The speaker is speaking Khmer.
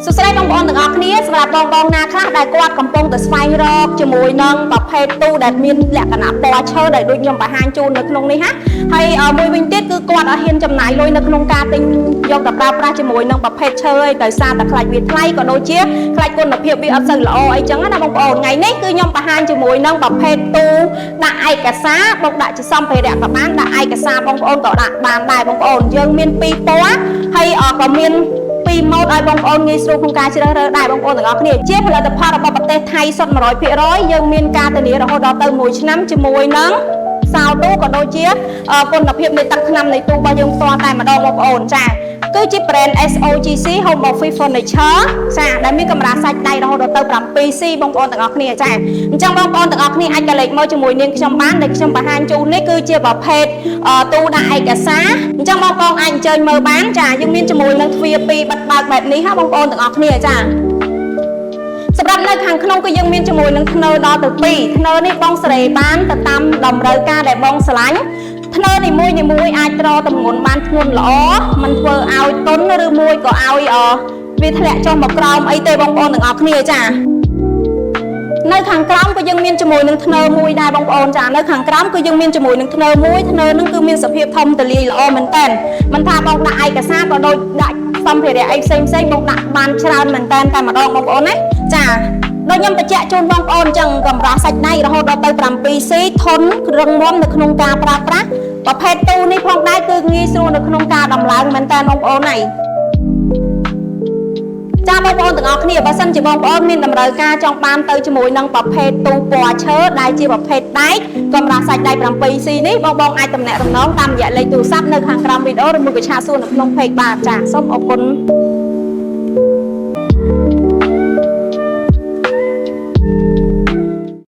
สุดท้ายบางคนទាំងអស់គ្នាសម្រាប់បងណាខ្លះដែលគាត់កំពុងតែស្វែងរកជាមួយនឹងប្រភេទទូដែលមានលក្ខណៈពណ៌ឈើដែលដូចខ្ញុំបង្ហាញជូននៅក្នុងនេះណាហើយមួយវិញទៀតគឺគាត់អត់ហ៊ានចំណាយលុយនៅក្នុងការទិញយកទៅប្រើប្រាស់ជាមួយនឹងប្រភេទឈើឯដោយសារតែខ្លាចវាថ្លៃក៏ដូចជាខ្លាចគុណភាពវាអត់សូវល្អអីចឹងណាបងប្អូនថ្ងៃនេះគឺខ្ញុំបង្ហាញជាមួយនឹងប្រភេទទូដាក់ឯកសារបងដាក់ជាសម្ភារៈក៏បានដាក់ឯកសារបងប្អូនក៏ដាក់បានដែរបងប្អូនយើងមាន2ពណ៌ហើយក៏មានពីម៉ូតឲ្យបងប្អូនងាយស្រួលក្នុងការជ្រើសរើសដែរបងប្អូនទាំងអស់គ្នាជាផលិតផលរបស់ប្រទេសថៃសុទ្ធ 100% យើងមានការធានារហូតដល់ទៅ1ឆ្នាំជាមួយនឹងសោទូក៏ដូចជាគុណភាពនៃទឹកថ្នាំនៃទូរបស់យើងផ្ទាល់តែម្ដងបងប្អូនចាគឺជា brand SOGC Home Office Furniture ចាដែលមានកម្រាស់សាច់ដៃរហូតដល់ទៅ 7C បងប្អូនទាំងអស់គ្នាចាអញ្ចឹងបងប្អូនទាំងអស់គ្នាអាចក៏លេខមកជាមួយនាងខ្ញុំបានដែលខ្ញុំបង្ហាញជូននេះគឺជាប្រភេទទូដាក់ឯកសារអញ្ចឹងបងប្អូនអាចអញ្ជើញមើលបានចាយើងមានជាមួយនឹងទ្វារ2បិទបើកបែបនេះហ่าបងប្អូនទាំងអស់គ្នាចាសម្រាប់នៅខាងក្នុងគឺយើងមានជាមួយនឹងធ្នើដល់ទៅ2ធ្នើនេះបងសេរីបានទៅតាមតម្រូវការដែលបងស្រឡាញ់ធ្នើនីមួយអាចត្រទម្ងន់បានធ្ងន់ល្អមិនធ្វើឲ្យទន់ឬមួយក៏ឲ្យវាធ្លាក់ចុះមកក្រោមអីទេបងប្អូនទាំងអស់គ្នាចានៅខាងក្រោមក៏យើងមានជាមួយនឹងធ្នើមួយដែរបងប្អូនចានៅខាងក្រោមគឺយើងមានជាមួយនឹងធ្នើមួយធ្នើនឹងគឺមានសភាពធំទូលាយល្អមែនតើមិនថាបងដាក់ឯកសារក៏ដូចដាក់សម្ភារៈអីផ្សេងបងដាក់បានច្រើនមែនតើតែម្ដងបងប្អូនណាចាដូចខ្ញុំបញ្ជាក់ជូនបងប្អូនអញ្ចឹងកម្រាស់សាច់ដៃរហូតដល់ទៅ 7C ធន់រឹងមាំនៅក្នុងការប្រើប្រាស់ប្រភេទទូនេះផងដែរគឺងាយស្រួលនៅក្នុងការដំឡើងមែនតើបងប្អូនណាចាបងប្អូនទាំងអស់គ្នាបើសិនជាបងប្អូនមានតម្រូវការចង់បានទៅជាមួយនឹងប្រភេទទូពណ៌ឈើដែលជាប្រភេទដែកកម្រាស់សាច់ដៃ 7C នេះបងអាចទំនាក់ទំនងតាមរយៈលេខទូរស័ព្ទនៅខាងក្រោមវីដេអូឬមួយក៏ឆាតសួរនៅក្នុង page បាទចាសូមអរគុណ